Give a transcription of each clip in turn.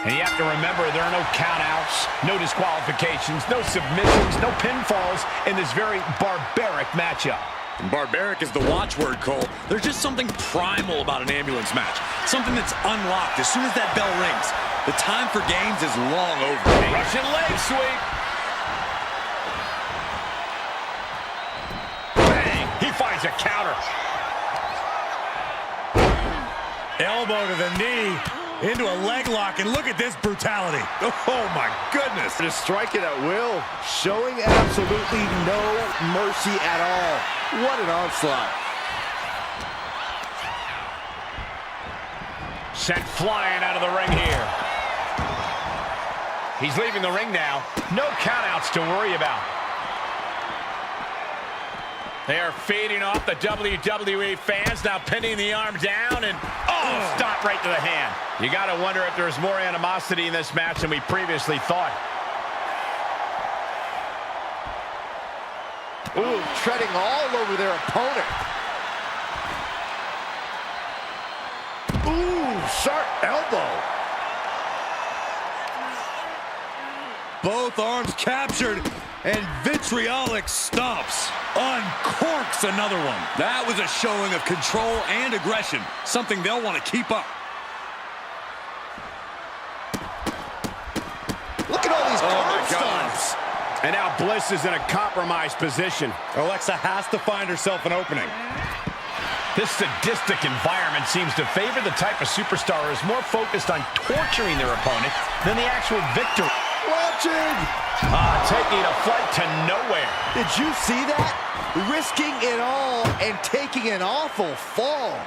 And you have to remember, there are no countouts, no disqualifications, no submissions, no pinfalls in this very barbaric matchup. And barbaric is the watchword, Cole. There's just something primal about an ambulance match. Something that's unlocked as soon as that bell rings. The time for games is long over. Russian leg sweep. Bang! He finds a counter. Elbow to the knee, into a leg lock, and look at this brutality. Oh my goodness. Just strike it at will, showing absolutely no mercy at all. What an onslaught. Sent flying out of the ring here. He's leaving the ring now. No countouts to worry about. They are feeding off the WWE fans, now pinning the arm down, and stop right to the hand. You got to wonder if there's more animosity in this match than we previously thought. Ooh, treading all over their opponent. Ooh, sharp elbow. Both arms captured, and vitriolic stomps. Uncorks another one. That was a showing of control and aggression, something they'll want to keep up. Look at all these stomps. And now Bliss is in a compromised position. Alexa has to find herself an opening. This sadistic environment seems to favor the type of superstar who is more focused on torturing their opponent than the actual victory. Watching. Taking a flight to nowhere. Did you see that? Risking it all and taking an awful fall.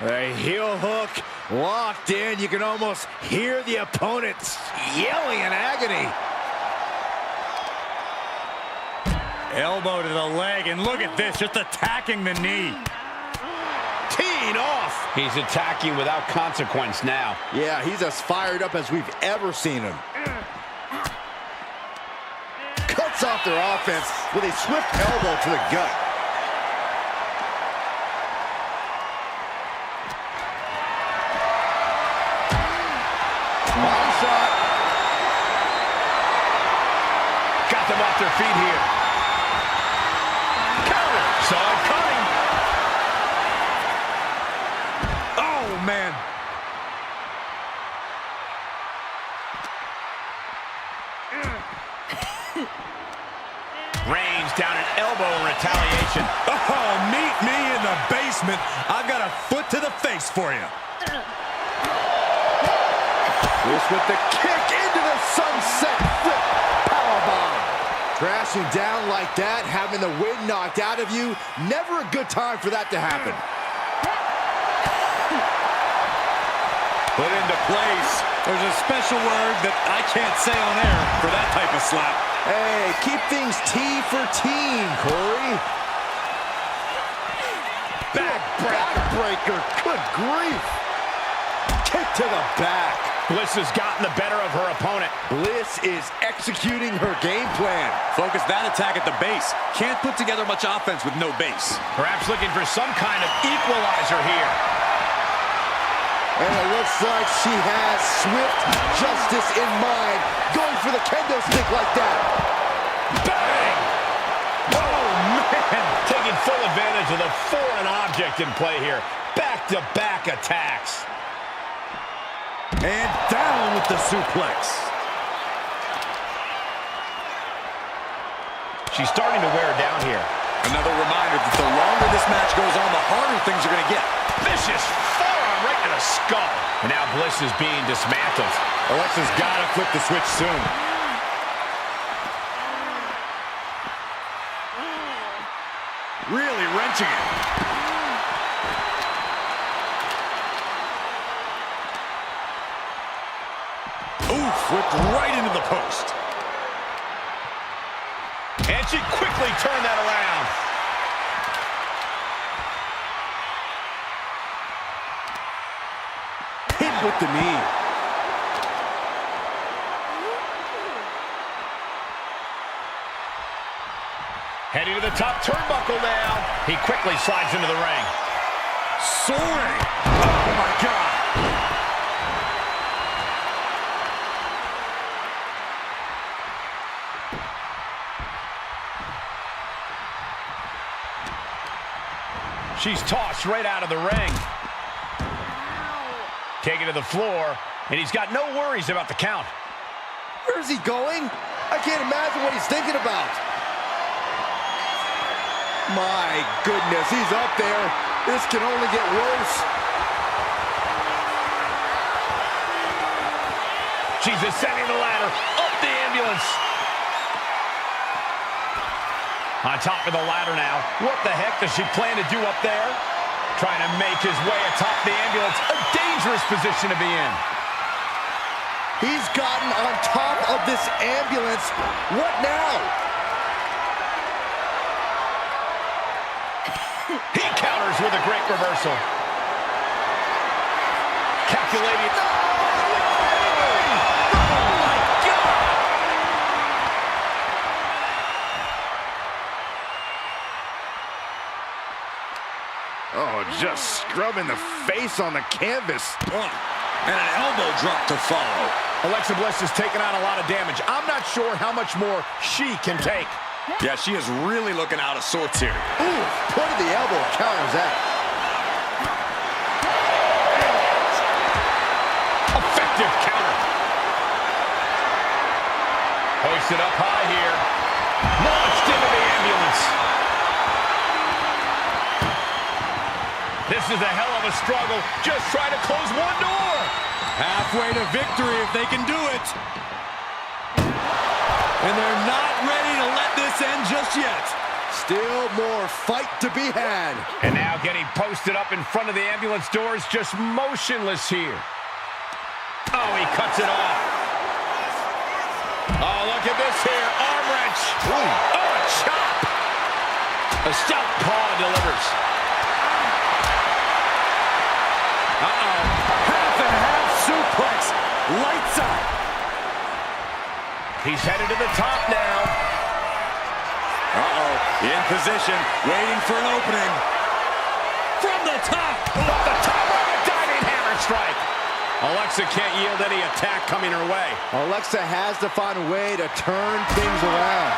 A heel hook locked in. You can almost hear the opponents yelling in agony. Elbow to the leg, and look at this, just attacking the knee. Teeing off. He's attacking without consequence now. Yeah, he's as fired up as we've ever seen him. Cuts off their offense with a swift elbow to the gut. Body shot. Got them off their feet here. Counter. Saw it coming. Oh, man. Range down an elbow in retaliation. Oh, meet me in the basement. I've got a foot to the face for you. This with the kick into the sunset flip powerbomb. Crashing down like that, having the wind knocked out of you, never a good time for that to happen. Put into place. There's a special word that I can't say on air for that type of slap. Hey, keep things T for teen, Corey. Backbreaker. Good grief. Kick to the back. Bliss has gotten the better of her opponent. Bliss is executing her game plan. Focus that attack at the base. Can't put together much offense with no base. Perhaps looking for some kind of equalizer here. And it looks like she has swift justice in mind. Going for the kendo stick like that. Bang! Oh, man! Taking full advantage of the foreign object in play here. Back-to-back attacks. And down with the suplex. She's starting to wear down here. Another reminder that the longer this match goes on, the harder things are going to get. Vicious forearm right to the skull. And now Bliss is being dismantled. Alexa's got to flip the switch soon. Really wrenching it. Ooh, flipped right into the post. And she quickly turned that around. Hit with the knee. Heading to the top turnbuckle now. He quickly slides into the ring. Soaring. Oh, my God. She's tossed right out of the ring. Taken to the floor, and he's got no worries about the count. Where's he going? I can't imagine what he's thinking about. My goodness, he's up there. This can only get worse. She's ascending the ladder, up the ambulance. On top of the ladder now. What the heck does she plan to do up there? Trying to make his way atop the ambulance. A dangerous position to be in. He's gotten on top of this ambulance. What now? He counters with a great reversal. Calculating. Oh, just scrubbing the face on the canvas. And an elbow drop to follow. Alexa Bliss has taken on a lot of damage. I'm not sure how much more she can take. Yeah, she is really looking out of sorts here. Ooh, point of the elbow counters that. Effective counter. Hoisted up high here. Launched into the ambulance. This is a hell of a struggle. Just trying to close one door. Halfway to victory if they can do it. And they're not ready to let this end just yet. Still more fight to be had. And now getting posted up in front of the ambulance doors, just motionless here. Oh, he cuts it off. Oh, look at this here. Arm wrench. Oh, a chop. A stout paw delivers. Uh-oh. Half and half suplex. Lights out. He's headed to the top now. Uh-oh. In position. Waiting for an opening. From the top. Off the top of a diving hammer strike. Alexa can't yield any attack coming her way. Alexa has to find a way to turn things around.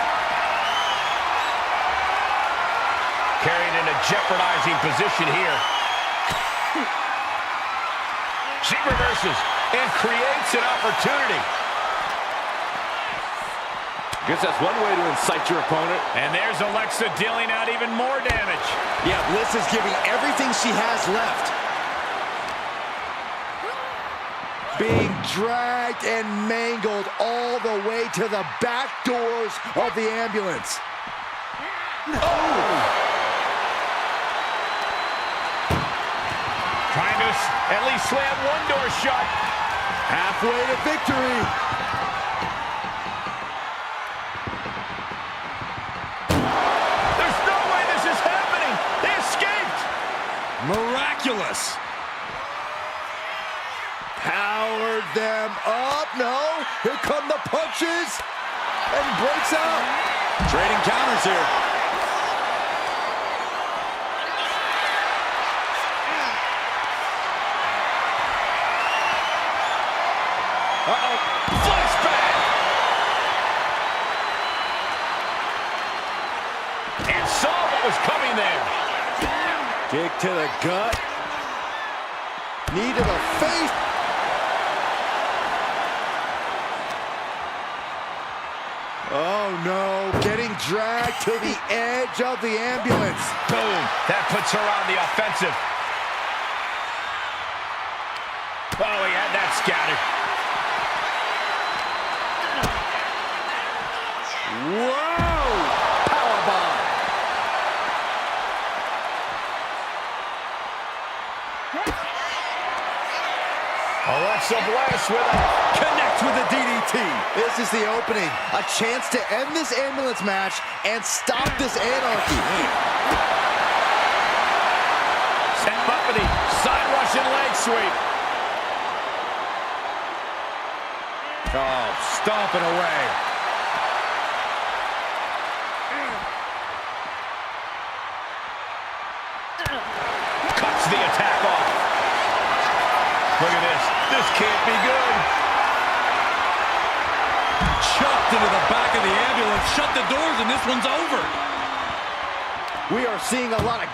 Carried in a jeopardizing position here. She reverses and creates an opportunity. Guess that's one way to incite your opponent. And there's Alexa dealing out even more damage. Yeah, Bliss is giving everything she has left. Being dragged and mangled all the way to the back doors of the ambulance. Oh! Trying to at least slam one door shut. Halfway to victory. There's no way this is happening. They escaped. Miraculous. Powered them up. No. Here come the punches. And breaks out. Trading counters here. Uh-oh. Flashback. And saw what was coming there. Kick to the gut. Knee to the face. Oh no, getting dragged to the edge of the ambulance. Boom, that puts her on the offensive. Oh, he had that scattered. Whoa! Powerbomb. Alexa Bliss with a Connect with the DDT. This is the opening. A chance to end this ambulance match and stop this anarchy. Set Buffety, side Russian leg sweep. Oh, stomping away. Cuts the attack off. Look at this. This can't be good. Chucked into the back of the ambulance. Shut the doors and this one's over. We are seeing a lot of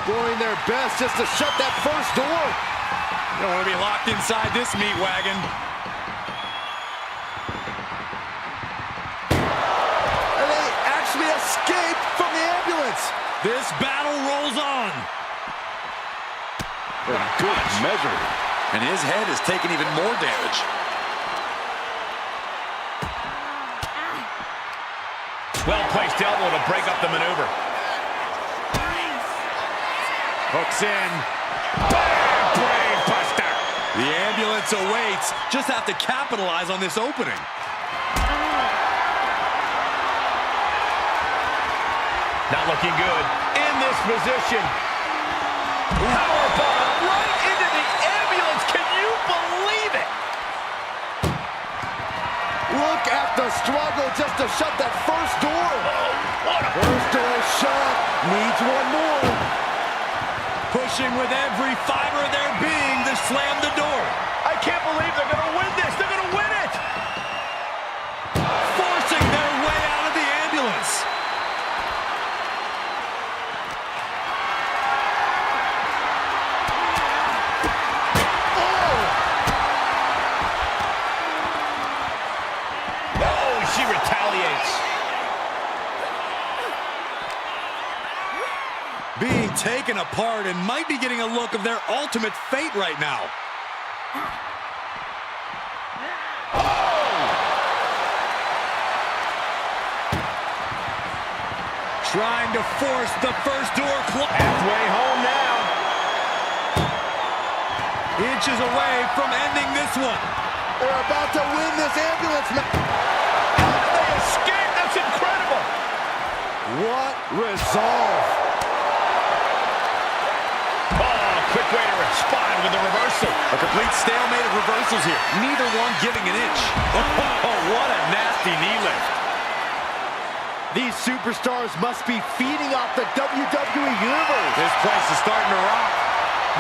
Doing their best just to shut that first door. You don't want to be locked inside this meat wagon. And they actually escaped from the ambulance. This battle rolls on. Good measure. And his head has taken even more damage. Well-placed elbow to break up the maneuver. Hooks in. Brave buster. The ambulance awaits. Just have to capitalize on this opening. Not looking good in this position. Powerbomb right into the ambulance. Can you believe it? Look at the struggle just to shut that first door. What a First door shut. Needs one more. Pushing with every fiber of their being to slam the door. I can't believe they're going to win this. They're going to win it. Forcing their way out of the ambulance. Oh, she retaliates. Being taken apart and might be getting a look of their ultimate fate right now. Trying to force the first door closed. Halfway home now. Inches away from ending this one. They're about to win this ambulance match. They escaped. That's incredible. What resolve. Oh, quick way to respond with the reversal. A complete stalemate of reversals here. Neither one giving an inch. Oh, what a nasty knee lift. These superstars must be feeding off the WWE Universe. This place is starting to rock.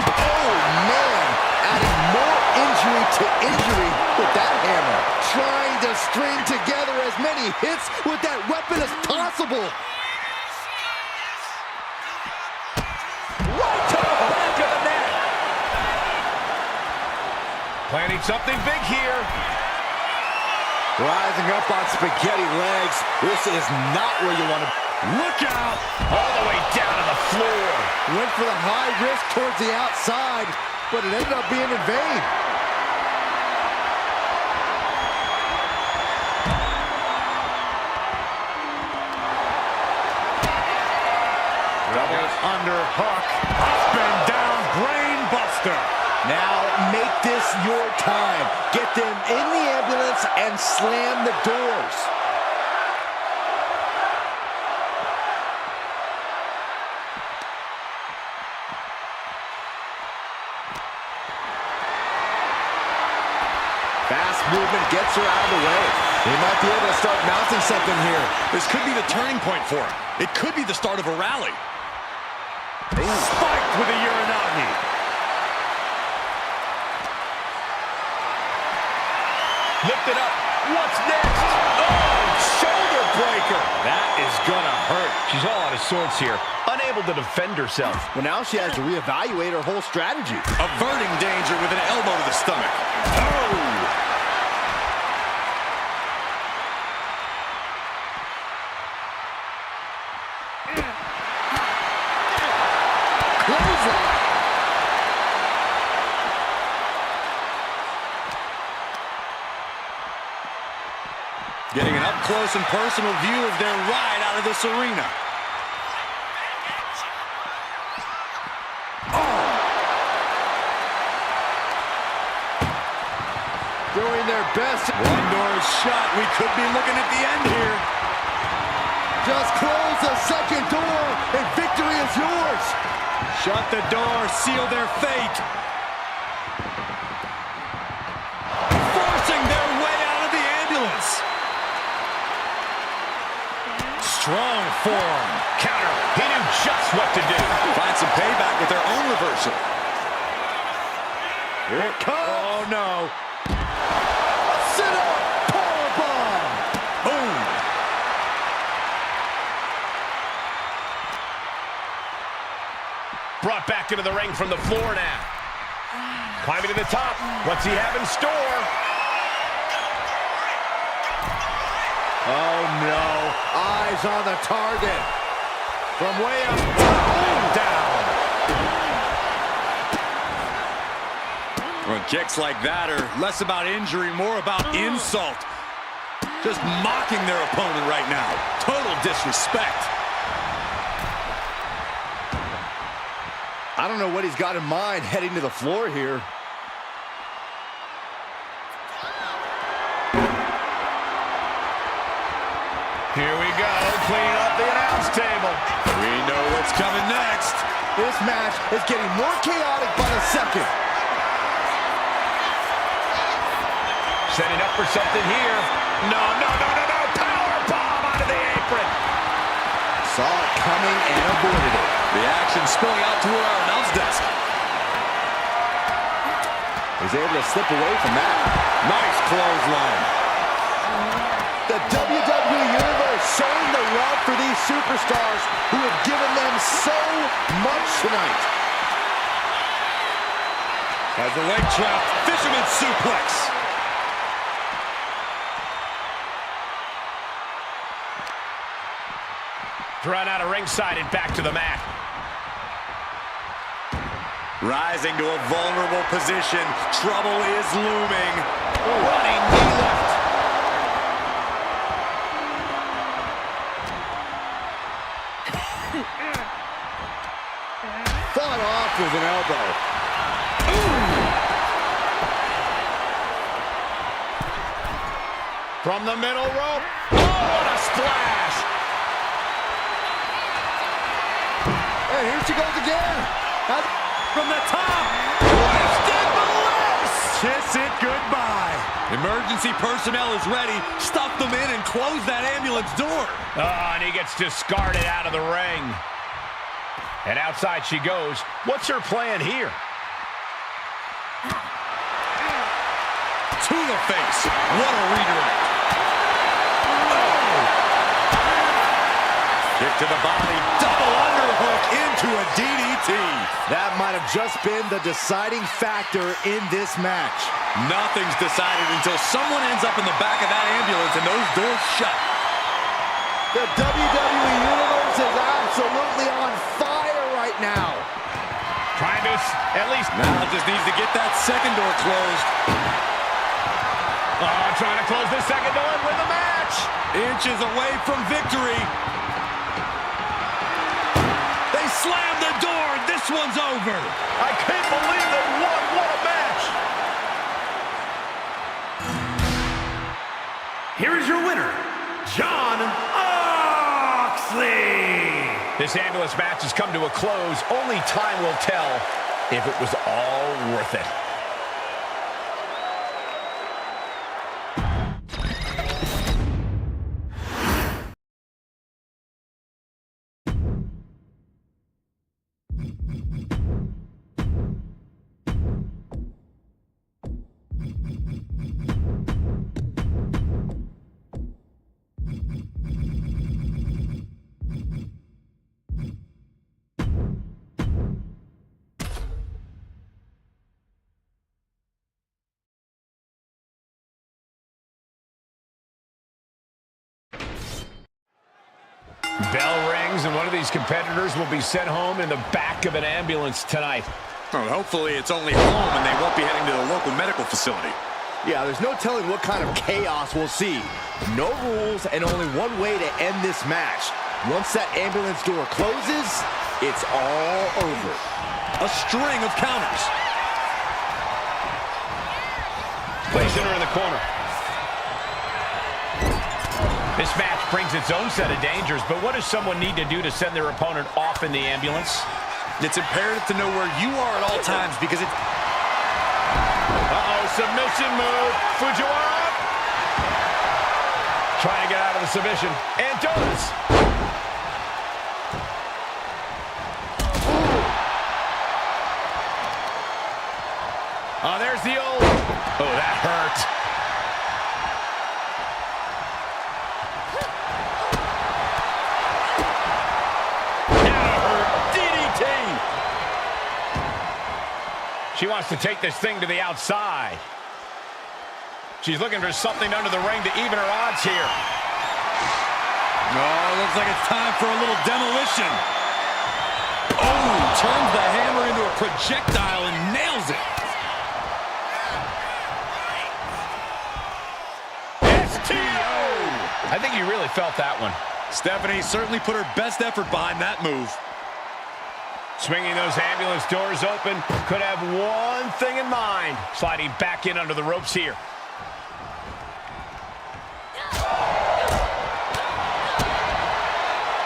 Oh, man. Adding more injury to injury with that hammer. Trying to string together as many hits with that weapon as possible. Right to the back of the neck. Planning something big here. Rising up on spaghetti legs. This is not where you want to... Look out! All the way down to the floor. Went for the high risk towards the outside, but it ended up being in vain. Double under hook. Up and down, brain buster. Now make this your time. Get them in the ambulance and slam the doors. Fast movement gets her out of the way. He might be able to start mounting something here. This could be the turning point for him. It could be the start of a rally. Spiked with a Uranagi. Lift it up. What's next? Oh, shoulder breaker. That is gonna hurt. She's all out of sorts here. Unable to defend herself. Well, now she has to reevaluate her whole strategy. Averting danger with an elbow to the stomach. Oh! Clothesline. Getting an up-close and personal view of their ride out of this arena. Doing their best. One door is shut. We could be looking at the end here. Just close the second door and victory is yours. Shut the door, seal their fate. Forcing their way out of the ambulance. Strong form. Counter. He knew just what to do. Find some payback with their own reversal. Here it comes. Oh, no. Sit up. Powerbomb. Boom. back into the ring from the floor now. Climbing to the top. What's he have in store? Oh, no. Eyes on the target. From way up top, down. Well, kicks like that are less about injury, more about insult. Just mocking their opponent right now. Total disrespect. I don't know what he's got in mind heading to the floor here. Here we go, cleaning up the announce table. We know what's coming next. This match is getting more chaotic by the second. Setting up for something here. No. Power bomb onto the apron. Saw it coming and avoided it. The action spilling out toward our announce desk. He's able to slip away from that. Nice clothesline. The WWE Universe showing the love for these superstars who have given them so much tonight. As the leg trap, fisherman suplex. Run out of ringside and back to the mat. Rising to a vulnerable position. Trouble is looming. Running knee left. Fought off with an elbow. From the middle rope. Oh, what a splash. And here she goes again. From the top. Twisted bliss. Kiss it goodbye. Emergency personnel is ready. Stuff them in and close that ambulance door. Oh, and he gets discarded out of the ring. And outside she goes. What's her plan here? To the face. What a redirect. Kick to the body, double underhook into a DDT. That might have just been the deciding factor in this match. Nothing's decided until someone ends up in the back of that ambulance and those doors shut. The WWE Universe is absolutely on fire right now. Trying to at least... Now just needs to get that second door closed. Trying to close this second door and win the match. Inches away from victory. Slam the door. This one's over. I can't believe they won. What a match. Here is your winner, Jon Moxley. This ambulance match has come to a close. Only time will tell if it was all worth it. Bell rings, and one of these competitors will be sent home in the back of an ambulance tonight. Well, hopefully it's only home and they won't be heading to the local medical facility. Yeah, there's no telling what kind of chaos we'll see. No rules and only one way to end this match. Once that ambulance door closes, it's all over. A string of counters. Placing her in the corner. This match brings its own set of dangers, but what does someone need to do to send their opponent off in the ambulance? It's imperative to know where you are at all times because it's... Uh-oh, submission move. Fujiwara. Trying to get out of the submission. And does. Oh, there's the old... Oh, that hurt. She wants to take this thing to the outside. She's looking for something under the ring to even her odds here. Oh, looks like it's time for a little demolition. Oh, turns the hammer into a projectile and nails it. I think you really felt that one. Stephanie certainly put her best effort behind that move. Swinging those ambulance doors open, could have one thing in mind. Sliding back in under the ropes here.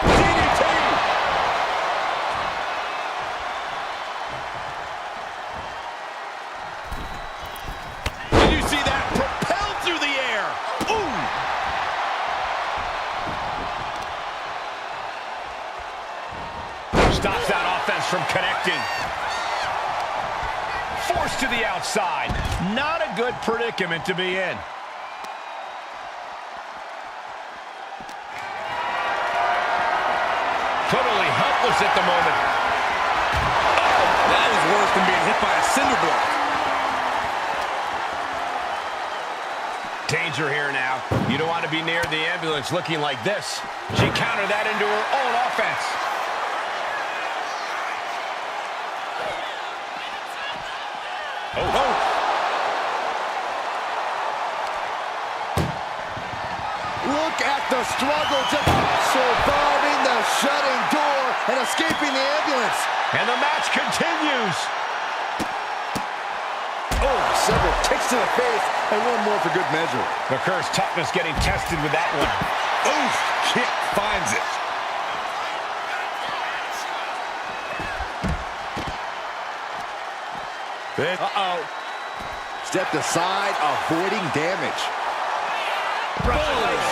DDT! Did you see that? Propelled through the air. Ooh! Stops that offense from connecting. Forced to the outside. Not a good predicament to be in. Totally helpless at the moment. Oh, that was worse than being hit by a cinder block. Danger here now. You don't want to be near the ambulance looking like this. She countered that into her own offense. Oh. Look at the struggle, just surviving the shutting door and escaping the ambulance. And the match continues. Oh, several kicks to the face and one more for good measure. Vaquer's toughness getting tested with that one. Oof, kick finds it. Uh-oh. Stepped aside, avoiding damage.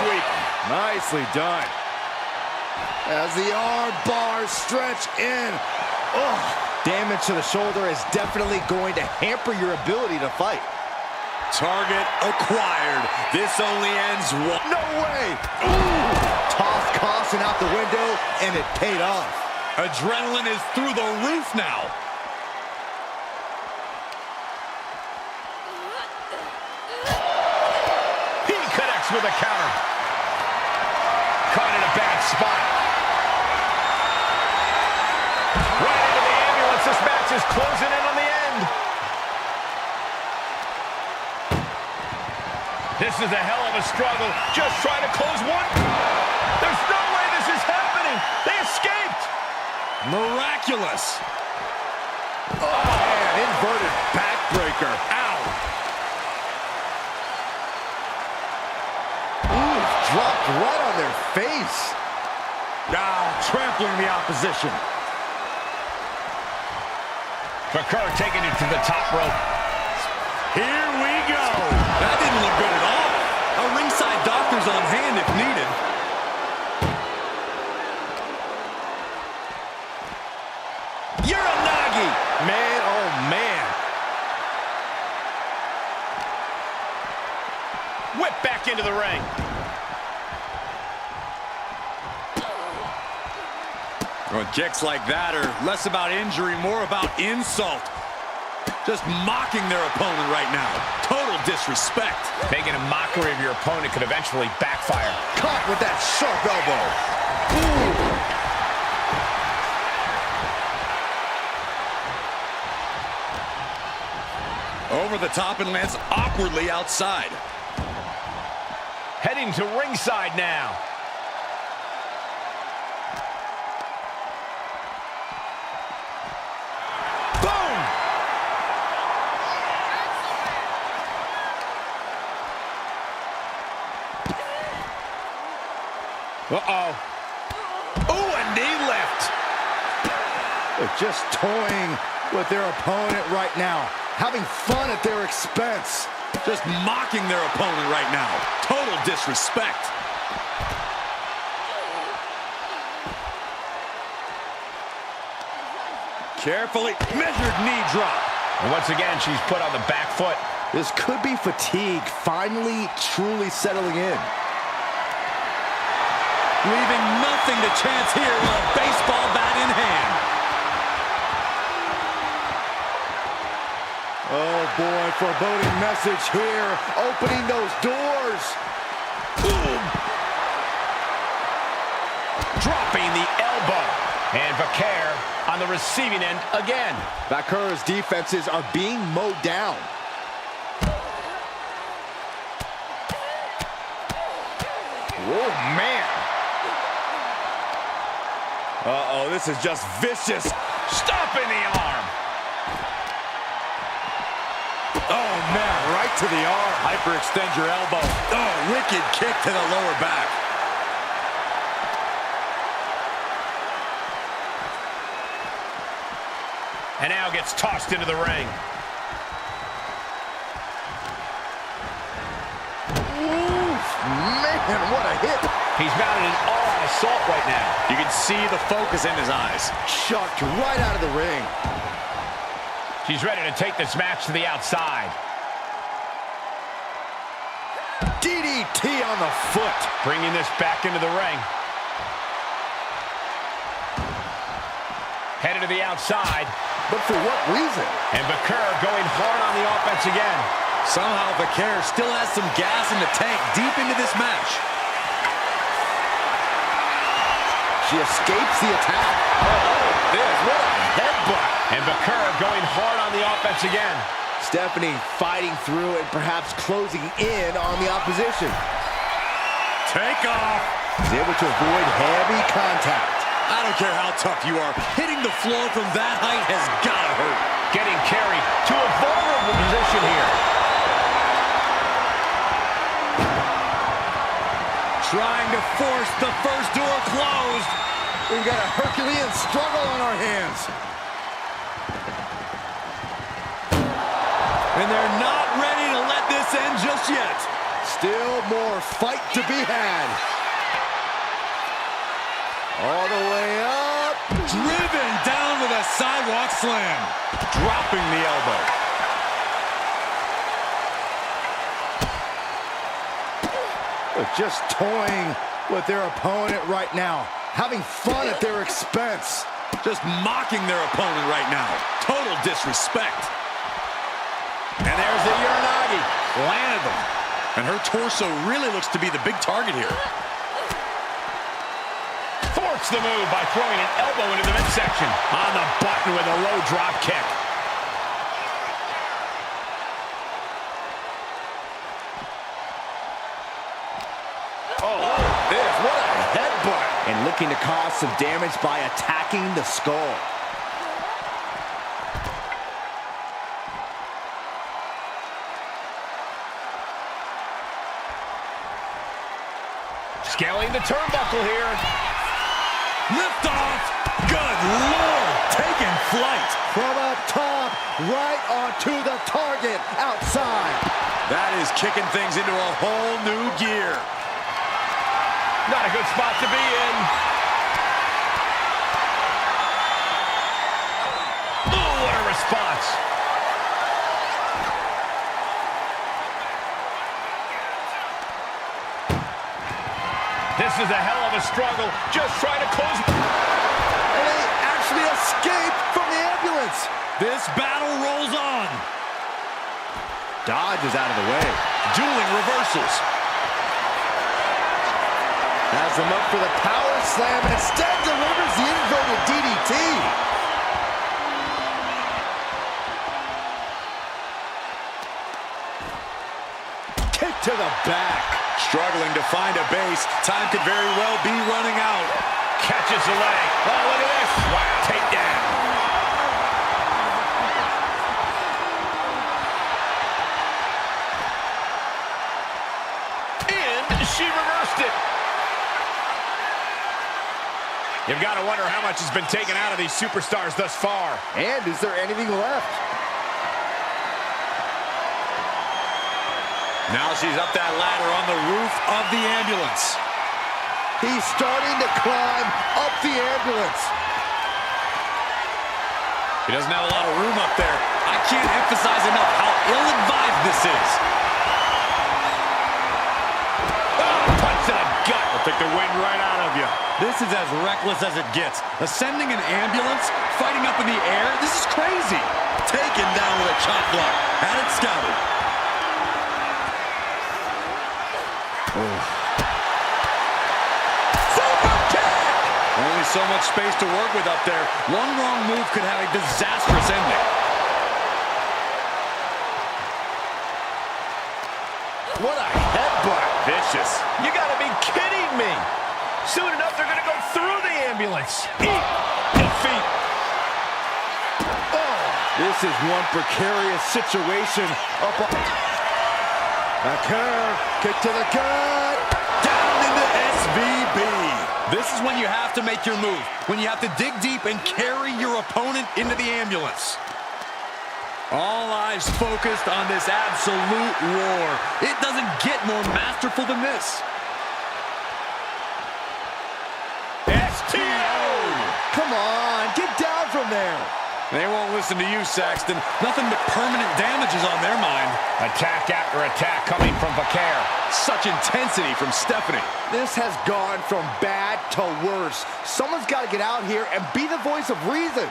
Sweep. Nicely done. As the arm bars stretch in. Oh, damage to the shoulder is definitely going to hamper your ability to fight. Target acquired. This only ends one. No way! Ooh. Tossed caution out the window, and it paid off. Adrenaline is through the roof now. With a counter. Caught in a bad spot. Right into the ambulance. This match is closing in on the end. This is a hell of a struggle. Just trying to close one. There's no way this is happening. They escaped. Miraculous. Oh, man, inverted backbreaker. Ow. Dropped right on their face. Trampling the opposition. Vaquer taking it to the top rope. Here we go. That didn't look good at all. A ringside doctor's on hand if needed. Uranagi. Man, oh man. Whip back into the ring. Well, kicks like that are less about injury, more about insult. Just mocking their opponent right now. Total disrespect. Making a mockery of your opponent could eventually backfire. Caught with that sharp elbow. Ooh. Over the top and lands awkwardly outside. Heading to ringside now. Uh-oh. Ooh, a knee lift. They're just toying with their opponent right now. Having fun at their expense. Just mocking their opponent right now. Total disrespect. Carefully measured knee drop. And once again, she's put on the back foot. This could be fatigue finally truly settling in. Leaving nothing to chance here with a baseball bat in hand. Oh boy, foreboding message here, opening those doors. Boom. Dropping the elbow. And Vaquer on the receiving end again. Vaquer's defenses are being mowed down. Oh, man. Uh-oh, this is just vicious. Stomping the arm. Oh, man, right to the arm. Hyperextend your elbow. Oh, wicked kick to the lower back. And now gets tossed into the ring. Oof, man, what a hit. He's mounted an all-out assault right now. You can see the focus in his eyes. Chucked right out of the ring. She's ready to take this match to the outside. DDT on the foot. Bringing this back into the ring. Headed to the outside. But for what reason? And Vaquer going hard on the offense again. Somehow Vaquer still has some gas in the tank deep into this match. She escapes the attack. Oh, this, what a headbutt. And Vaquer going hard on the offense again. Stephanie fighting through and perhaps closing in on the opposition. Take off. She's able to avoid heavy contact. I don't care how tough you are. Hitting the floor from that height has got to hurt. Getting carried to a vulnerable position here. Trying to force the first door closed. We've got a Herculean struggle on our hands. And they're not ready to let this end just yet. Still more fight to be had. All the way up. Driven down with a sidewalk slam. Dropping the elbow. Just toying with their opponent right now. Having fun at their expense. Just mocking their opponent right now. Total disrespect. And there's the Uranagi. Landed them. And her torso really looks to be the big target here. Thwarts the move by throwing an elbow into the midsection. On the button with a low drop kick. Oh, this, what a headbutt. And looking to cause some damage by attacking the skull. Scaling the turnbuckle here. Lift off. Good Lord. Taking flight. From up top, right onto the target outside. That is kicking things into a whole new gear. Not a good spot to be in. Oh, what a response. This is a hell of a struggle. Just trying to close. And they actually escape from the ambulance. This battle rolls on. Dodge is out of the way. Dueling reversals. Has them up for the power slam and instead delivers the inverted DDT. Kick to the back. Struggling to find a base. Time could very well be running out. Catches the leg. Oh, look at this. Wow, takedown. And she reversed it. You've got to wonder how much has been taken out of these superstars thus far. And is there anything left? Now she's up that ladder on the roof of the ambulance. He's starting to climb up the ambulance. He doesn't have a lot of room up there. I can't emphasize enough how ill-advised this is. Oh, punch to the gut. I'll take the wind right out of you. This is as reckless as it gets. Ascending an ambulance, fighting up in the air, this is crazy. Taken down with a chop block. Had it scouted. Super kick! Only so much space to work with up there. One wrong move could have a disastrous ending. What a headbutt. Vicious. You gotta be kidding me. Soon enough, they're gonna go through the ambulance. Eat defeat. Oh, this is one precarious situation. Up on Vaquer, kick to the gut. Down into SVB. This is when you have to make your move. When you have to dig deep and carry your opponent into the ambulance. All eyes focused on this absolute war. It doesn't get more masterful than this. Come on, get down from there. They won't listen to you, Saxton. Nothing but permanent damage is on their mind. Attack after attack coming from Vaquer. Such intensity from Stephanie. This has gone from bad to worse. Someone's got to get out here and be the voice of reason.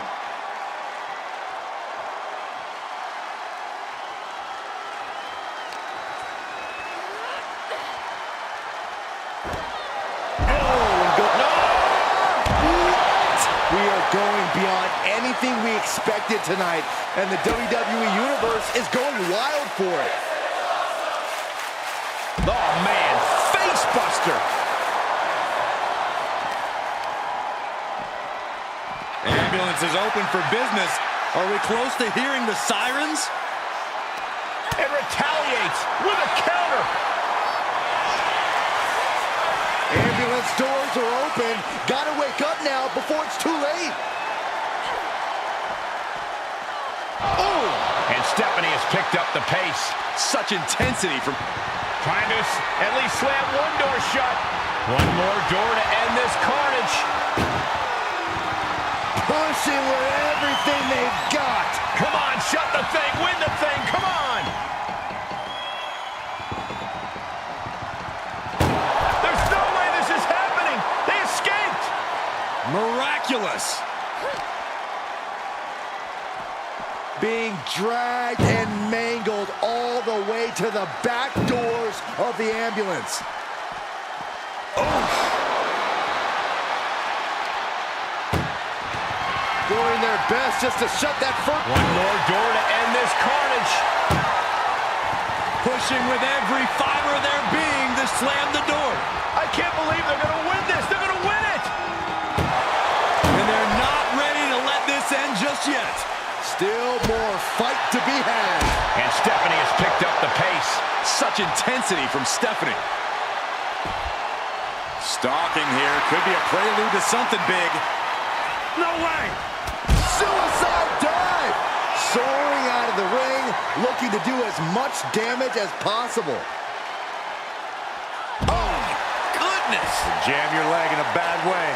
Going beyond anything we expected tonight, and the WWE Universe is going wild for it. Oh, man, face buster. Ambulance is open for business. Are we close to hearing the sirens? It retaliates with a counter. Ambulance doors are open. Gotta wake up now before it's too late. Oh! And Stephanie has picked up the pace. Such intensity from... Trying to at least slam one door shut. One more door to end this carnage. Pushing with everything they've got. Come on, shut the thing, win the thing, come on! There's no way this is happening! They escaped! Miraculous! Being dragged and mangled all the way to the back doors of the ambulance. Doing their best just to shut that front. One more door to end this carnage. Pushing with every fiber of their being to slam the door. I can't believe they're going to win this. They're going to win it. And they're not ready to let this end just yet. Still more fight to be had. And Stephanie has picked up the pace. Such intensity from Stephanie. Stalking here could be a prelude to something big. No way. Suicide dive. Soaring out of the ring, looking to do as much damage as possible. Oh, my goodness. Jam your leg in a bad way.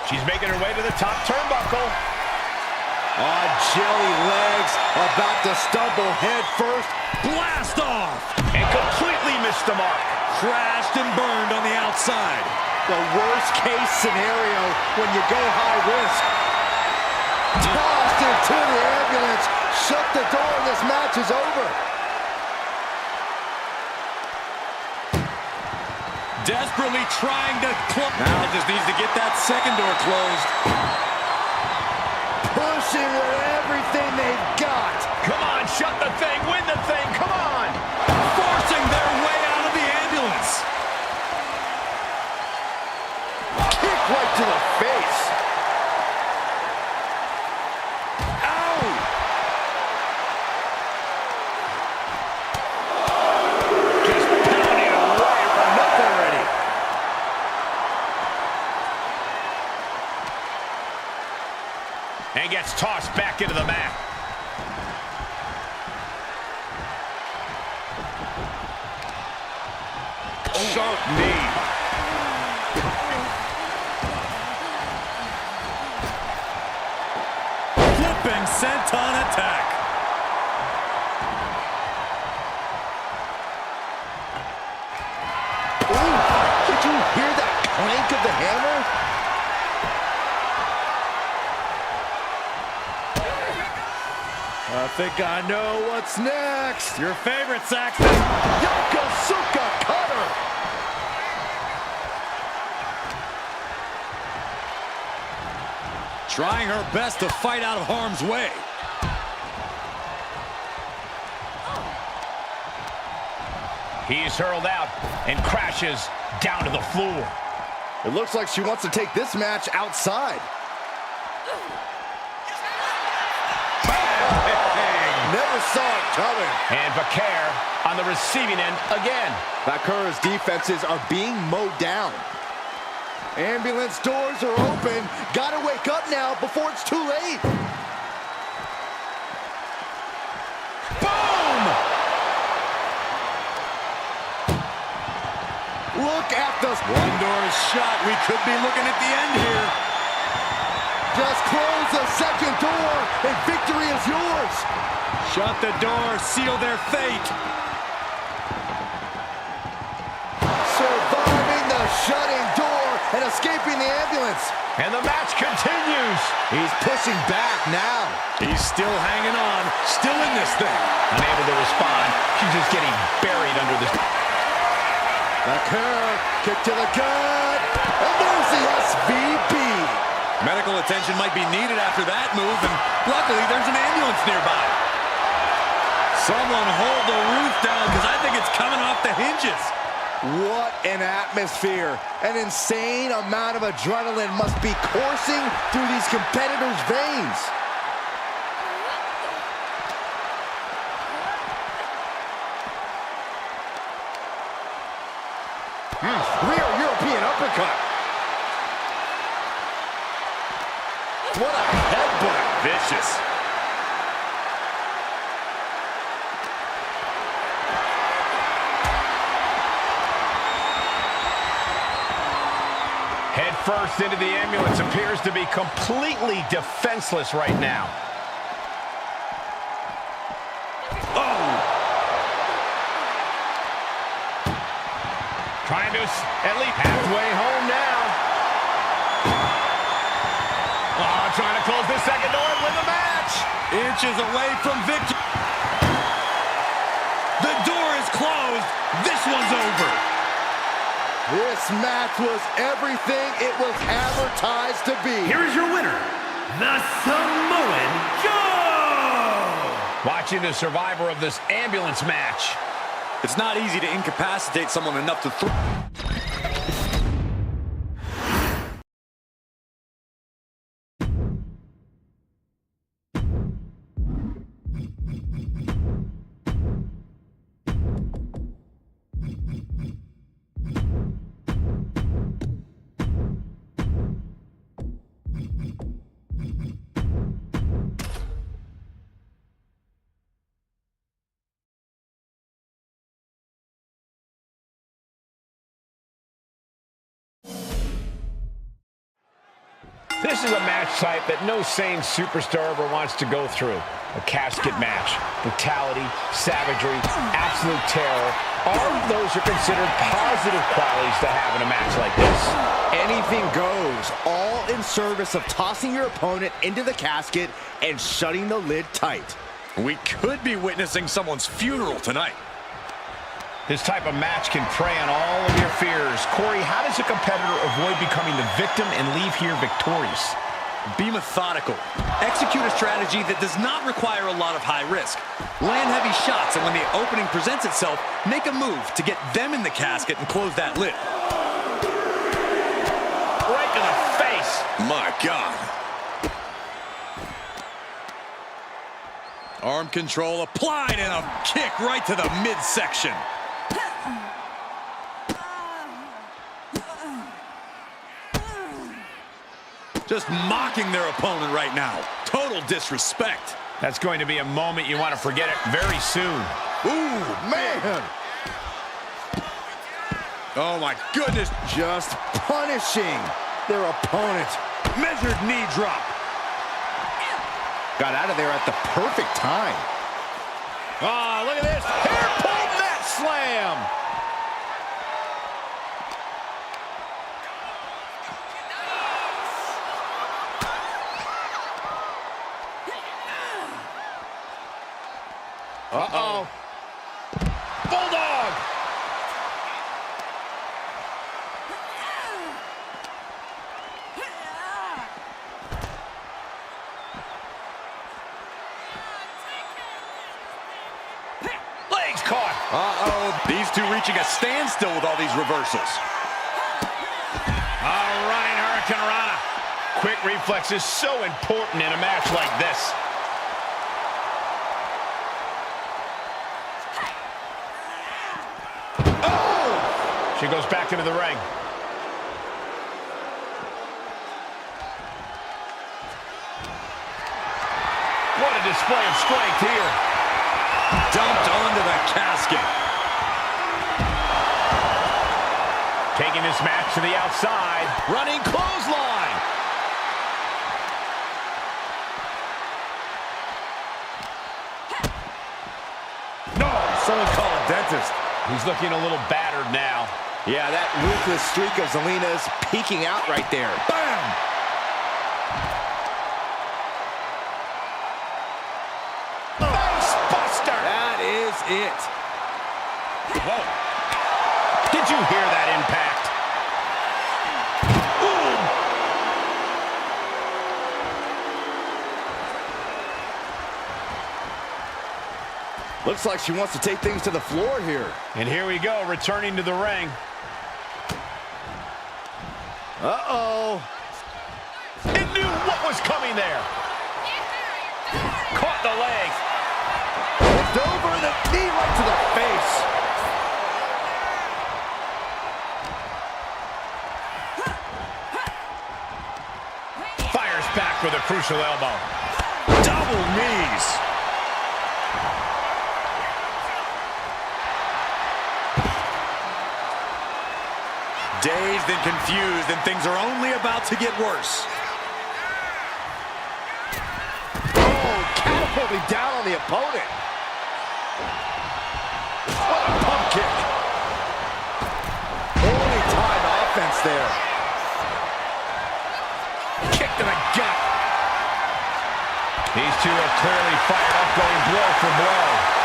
She's making her way to the top turnbuckle. On jelly legs, about to stumble head first. Blast off. And completely missed the mark. Crashed and burned on the outside. The worst case scenario when you go high risk. Tossed into the ambulance. Shut the door and this match is over. Desperately trying to close. Now just needs to get that second door closed. Pushing with everything they've got. Come on, shut the thing, win the thing, come on. Forcing their way out of the ambulance. Kick right to the face. Ow! Just pounding away from nothing already. And gets tossed back into the mat. Sharp knee. Flipping senton attack. Ooh, did you hear think of the hammer? I think I know what's next. Your favorite, Saxton. Yokosuka cutter. Trying her best to fight out of harm's way. He's hurled out and crashes down to the floor. It looks like she wants to take this match outside. Never saw it coming. And Vaquer on the receiving end again. Vaquer's defenses are being mowed down. Ambulance doors are open. Gotta wake up now before it's too late. Boom! Look at the... One door is shut. We could be looking at the end here. Just close the second door and victory is yours. Shut the door. Seal their fate. Surviving the shutting door and escaping the ambulance. And the match continues. He's pushing back now. He's still hanging on. Still in this thing. Unable to respond. She's just getting buried under this. Vaquer, kick to the gut. And there's the SVB. Medical attention might be needed after that move, and luckily there's an ambulance nearby. Someone hold the roof down, because I think it's coming off the hinges. What an atmosphere. An insane amount of adrenaline must be coursing through these competitors' veins. Rear European uppercut. What a headbutt. Vicious. Head first into the ambulance, appears to be completely defenseless right now. Trying to at least halfway home now. Oh, trying to close this second door and win the match. Inches away from victory. The door is closed. This one's over. This match was everything it was advertised to be. Here is your winner, the Samoan Joe! Watching the survivor of this ambulance match. It's not easy to incapacitate someone enough to throw. This is a match type that no sane superstar ever wants to go through. A casket match. Brutality, savagery, absolute terror. All of those are considered positive qualities to have in a match like this. Anything goes, all in service of tossing your opponent into the casket and shutting the lid tight. We could be witnessing someone's funeral tonight. This type of match can prey on all of your fears. Corey, how does a competitor avoid becoming the victim and leave here victorious? Be methodical. Execute a strategy that does not require a lot of high risk. Land heavy shots, and when the opening presents itself, make a move to get them in the casket and close that lid. Right to the face. My God. Arm control applied and a kick right to the midsection. Just mocking their opponent right now. Total disrespect. That's going to be a moment you want to forget it very soon. Ooh, man. Oh, my goodness. Just punishing their opponent. Measured knee drop. Got out of there at the perfect time. Oh, look at this. Hair pull mat slam. bulldog. Legs caught. Uh-oh. These two reaching a standstill with all these reversals. Running Hurricane Rana. Quick reflex is so important in a match like this. Oh! She goes back into the ring. What a display of strength here. Dumped onto the casket. Taking this match to the outside. Running clothesline. No, someone call a dentist. He's looking a little battered now. Yeah, that ruthless streak of Zelina's peeking out right there. Bam! Face buster. That is it. Whoa. Did you hear that impact? Looks like she wants to take things to the floor here. And here we go, returning to the ring. Uh-oh. It knew what was coming there. Caught the leg. It's over, and the knee right to the face. Fires back with a crucial elbow. Double knees. Dazed and confused, and things are only about to get worse. Oh, catapulting down on the opponent. What a pump kick. Only time offense there. Kick to the gut. These two are clearly fired up, going blow for blow.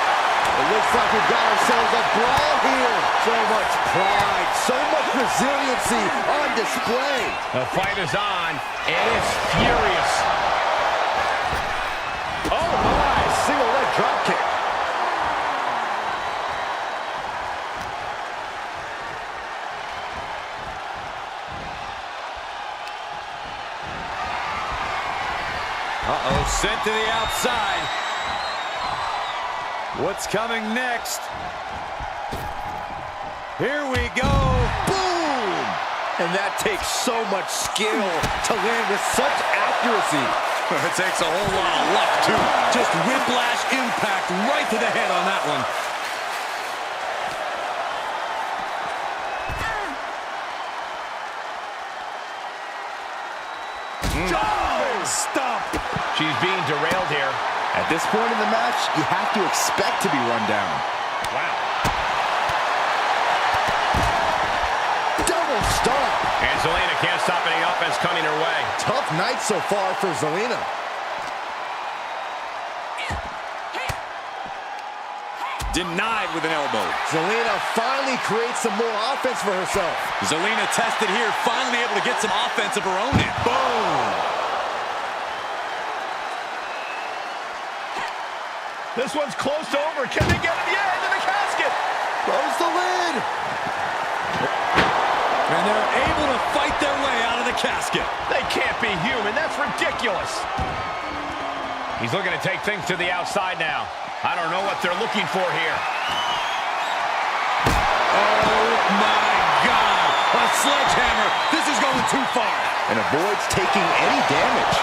It looks like we've got ourselves a brawl here. So much pride, so much resiliency on display. The fight is on, and it's furious. Oh my, single leg drop kick. Uh-oh, sent to the outside. What's coming next? Here we go. Boom! And that takes so much skill to land with such accuracy. It takes a whole lot of luck, too. Just whiplash impact right to the head on that one. Stop! She's being derailed here. At this point in the match, you have to expect to be run down. Wow. Double stomp. And Zelina can't stop any offense coming her way. Tough night so far for Zelina. Denied with an elbow. Zelina finally creates some more offense for herself. Zelina tested here, finally able to get some offense of her own in. Boom! This one's close to over. Can they get it? Yeah, into the casket. Close the lid. And they're able to fight their way out of the casket. They can't be human. That's ridiculous. He's looking to take things to the outside now. I don't know what they're looking for here. Oh, my God. A sledgehammer. This is going too far. And avoids taking any damage.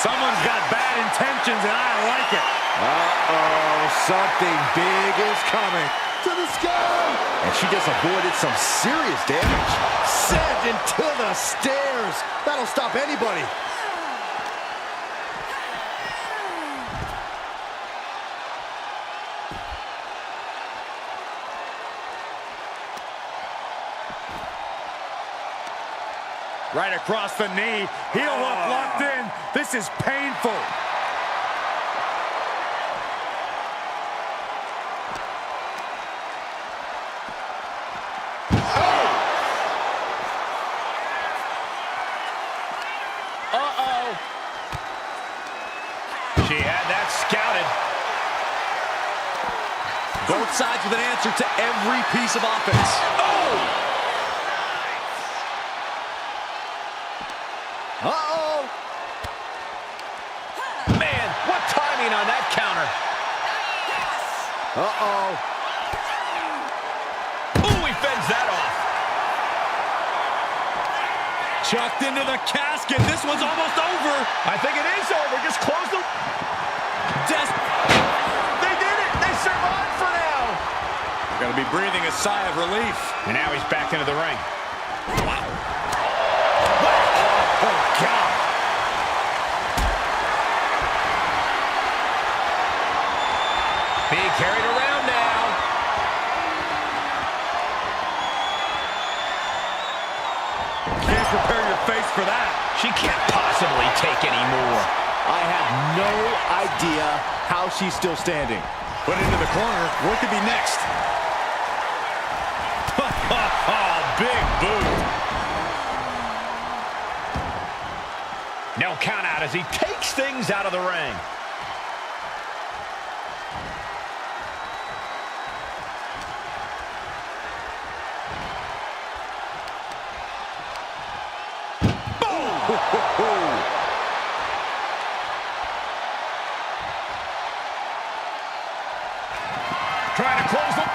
Someone's got bad intentions, and I like it. Uh-oh, something big is coming. To the sky. And she just avoided some serious damage. Sent into the stairs. That'll stop anybody. Right across the knee. Heel hook locked in. This is painful. Both sides with an answer to every piece of offense. Oh! Uh-oh. Man, what timing on that counter. Uh-oh. Ooh, he fends that off. Chucked into the casket. This one's almost over. I think it is over. Just close the... They did it. They survived for now. Gonna be breathing a sigh of relief. And now he's back into the ring. Wow. Oh, God. Being carried around now. Can't prepare your face for that. She can't possibly take any more. I have no idea how she's still standing. Put into the corner. What could be next? Big boot. No count out as he takes things out of the ring. Trying to close the...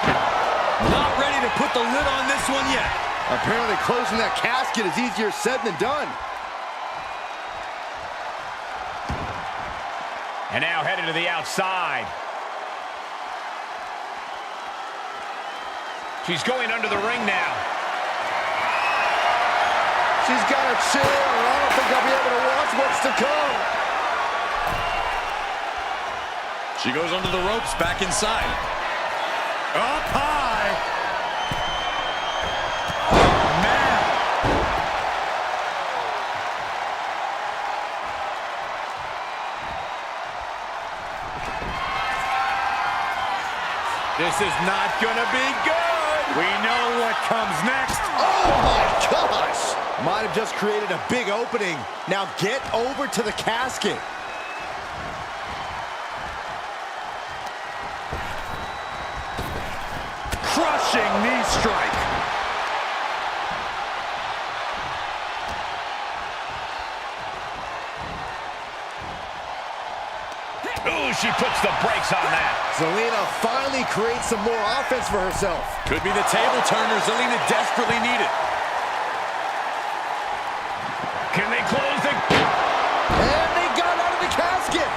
Not ready to put the lid on this one yet. Apparently closing that casket is easier said than done. And now headed to the outside. She's going under the ring now. She's got a chair. I don't think I'll be able to watch what's to come. She goes under the ropes, back inside. Up high. Oh, man. This is not gonna be good. We know what comes next. Oh, my gosh. Might have just created a big opening. Now get over to the casket. Crushing knee strike. Ooh, she puts the brakes on that. Zelina finally creates some more offense for herself. Could be the table turner Zelina desperately needed. Can they close the... And they got out of the casket.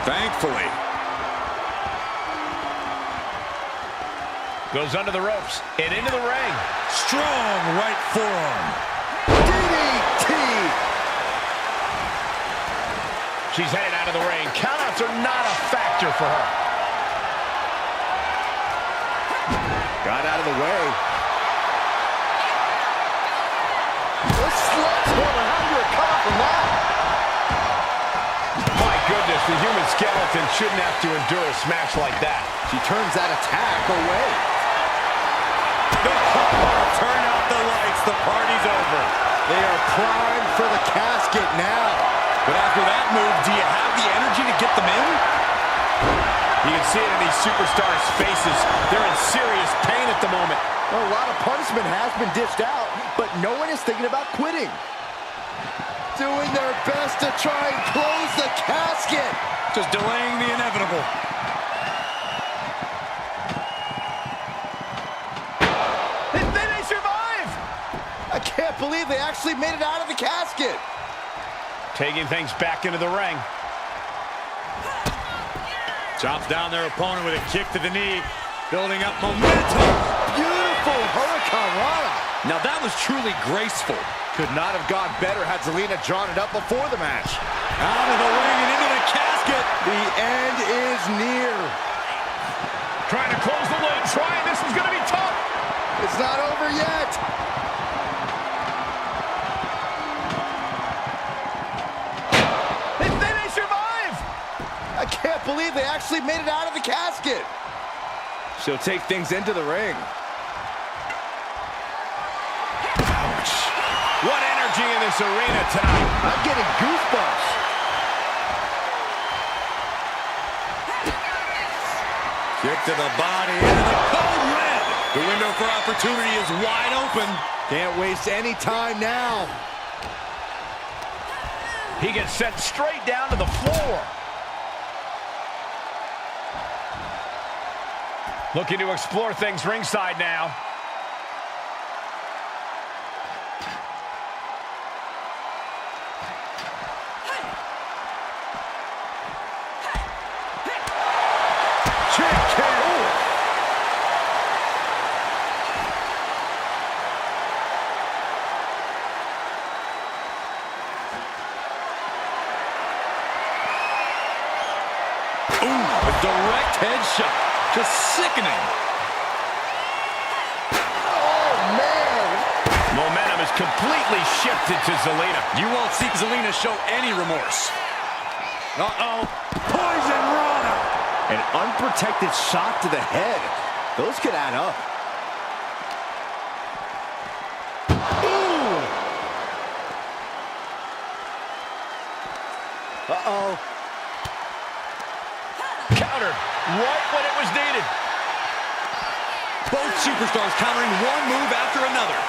Thankfully. Goes under the ropes and into the ring. Strong right forearm. DDT. She's headed out of the ring. Countouts are not a factor for her. Got out of the way. The sledgehammer. How do you recover from that? My goodness, the human skeleton shouldn't have to endure a smash like that. She turns that attack away. Turn out the lights. The party's over. They are primed for the casket now. But after that move, do you have the energy to get them in? You can see it in these superstars' faces. They're in serious pain at the moment. A lot of punishment has been dished out, but no one is thinking about quitting. Doing their best to try and close the casket. Just delaying the inevitable. They survive! I can't believe they actually made it out of the casket. Taking things back into the ring. Chops down their opponent with a kick to the knee, building up momentum. Beautiful Hurricane Rana. Now that was truly graceful. Could not have gone better had Zelina drawn it up before the match. Out of the ring and into the casket. The end is near. Trying to close the lid. This is going to be tough. It's not over yet. They survive. I can't believe they actually made it out of the casket. She'll take things into the ring. Ouch. What energy in this arena tonight. I'm getting goosebumps. Kick to the body, into the code red. The window for opportunity is wide open. Can't waste any time now. He gets sent straight down to the floor. Looking to explore things ringside now. Direct headshot. Just sickening. Oh, man. Momentum is completely shifted to Zelina. You won't see Zelina show any remorse. Uh-oh. Poison Rana. An unprotected shot to the head. Those could add up. Ooh. Uh-oh. Countered right when it was needed. Both superstars countering one move after another.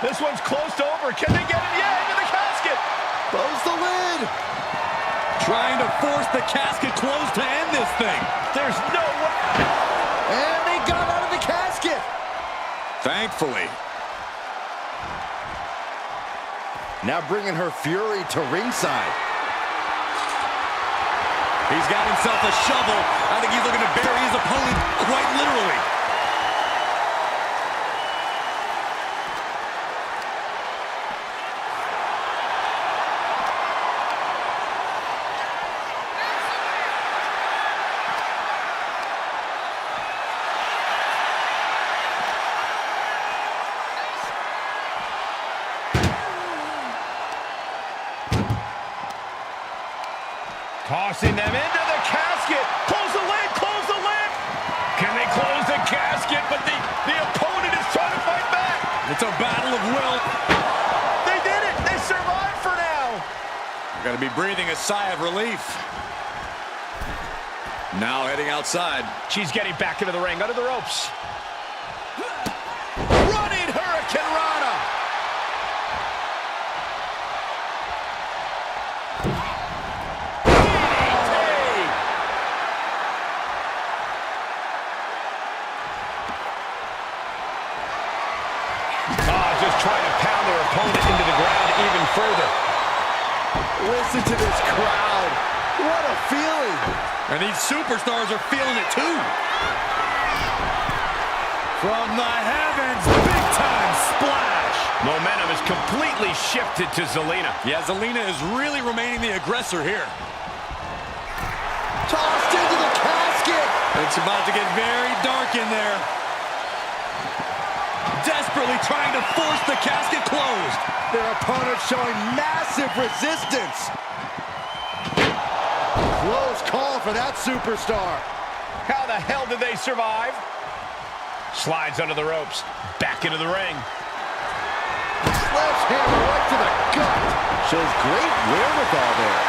This one's close to over. Can they get him? Yeah, into the casket. Close the lid. Trying to force the casket closed to end this thing. There's no way. And they got out of the casket. Thankfully. Now bringing her fury to ringside. He's got himself a shovel. I think he's looking to bury his opponent quite literally. Tossing them into the casket. Close the lid, close the lid. Can they close the casket? But the opponent is trying to fight back. It's a battle of will. They did it. They survived for now. Got to be breathing a sigh of relief. Now heading outside. She's getting back into the ring, under the ropes. Running Hurricane Rana. Trying to pound their opponent into the ground even further. Listen to this crowd. What a feeling. And these superstars are feeling it too. From the heavens, big time splash. Momentum is completely shifted to Zelina. Yeah, Zelina is really remaining the aggressor here. Tossed into the casket. It's about to get very dark in there. Desperately trying to force the casket closed. Their opponent showing massive resistance. Close call for that superstar. How the hell did they survive? Slides under the ropes. Back into the ring. Sledgehammer right to the gut. Shows great wherewithal there.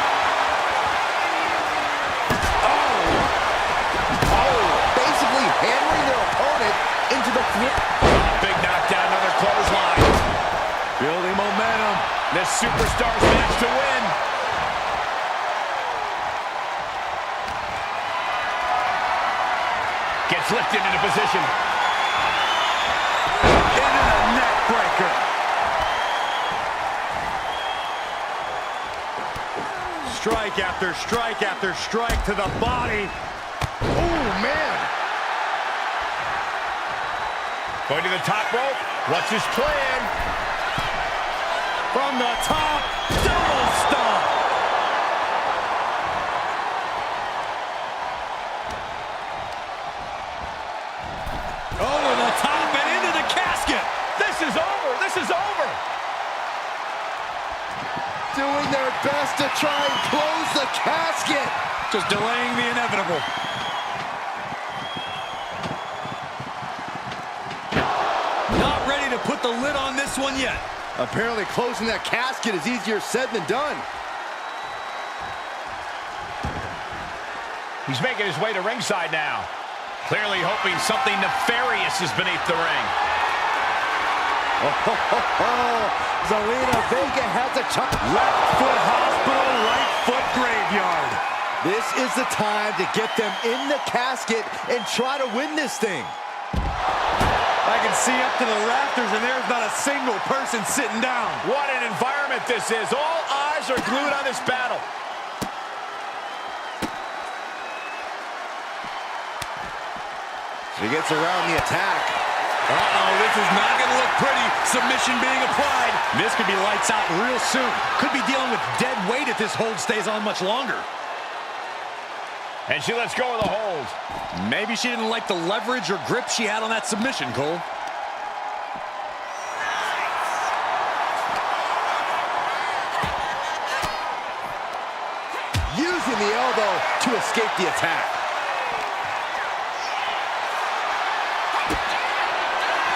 Oh, basically hammering their opponent into the floor. Big knockdown, another clothesline. Building momentum. This superstar's match to win. Gets lifted into position. Into the neck breaker. Strike after strike after strike to the body. Oh, man. Going to the top rope. What's his plan? From the top, double stomp. Over the top and into the casket. This is over. This is over. Doing their best to try and close the casket. Just delaying the inevitable. Not ready to put the lid on this one yet. Apparently closing that casket is easier said than done. He's making his way to ringside now. Clearly hoping something nefarious is beneath the ring. Zelina Vega has a chance. Left foot hospital, right foot graveyard. This is the time to get them in the casket and try to win this thing. I can see up to the rafters, and there's not a single person sitting down. What an environment this is. All eyes are glued on this battle. She gets around the attack. Uh-oh, this is not going to look pretty. Submission being applied. This could be lights out real soon. Could be dealing with dead weight if this hold stays on much longer. And she lets go of the hold. Maybe she didn't like the leverage or grip she had on that submission, Cole. Using the elbow to escape the attack.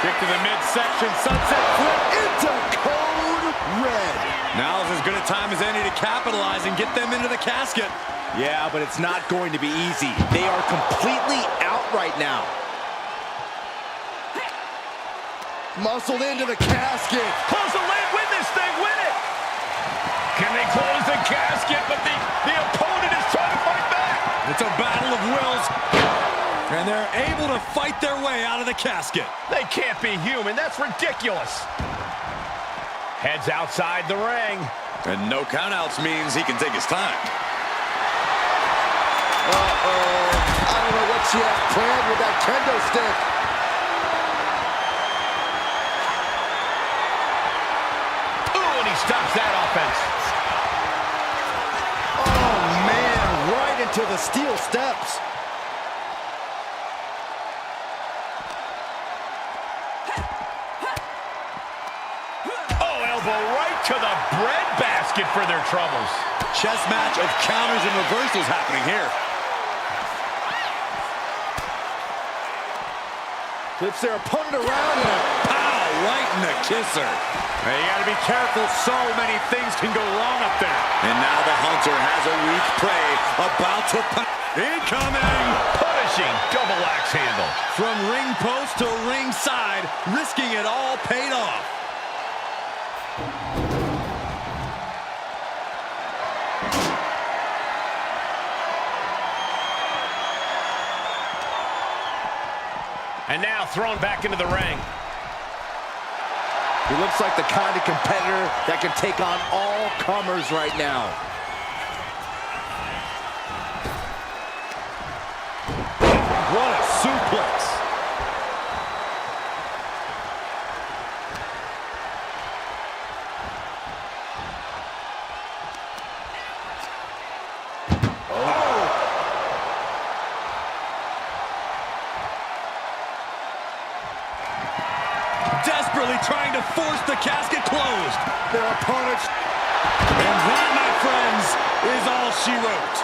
Kick to the midsection, sunset flip Into code red. Now is as good a time as any to capitalize and get them into the casket. Yeah, but it's not going to be easy. They are completely out right now. Muscled into the casket. Close the lane, win this thing, win it! Can they close the casket? But the opponent is trying to fight back. It's a battle of wills. And they're able to fight their way out of the casket. They can't be human, that's ridiculous. Heads outside the ring. And no countouts means he can take his time. Uh-oh. I don't know what she has planned with that kendo stick. Ooh, and he stops that offense. Oh, man, right into the steel steps. Oh, elbow right to the breadbasket for their troubles. Chess match of counters and reversals happening here. Flips their opponent around and Pow, right in the kisser. Hey, you gotta be careful. So many things can go wrong up there. And now the Hunter has a weak prey about to incoming. Punishing double axe handle. From ring post to ringside, risking it all paid off. And now thrown back into the ring. he looks like the kind of competitor that can take on all comers right now. What a suplex. Desperately trying to force the casket closed. Their opponents. And that, my friends, is all she wrote.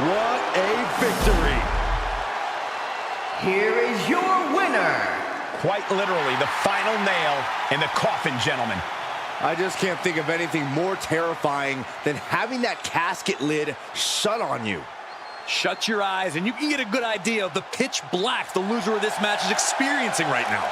What a victory. Here is your winner. Quite literally the final nail in the coffin, gentlemen. I just can't think of anything more terrifying than having that casket lid shut on you. Shut your eyes and you can get a good idea of the pitch black the loser of this match is experiencing right now.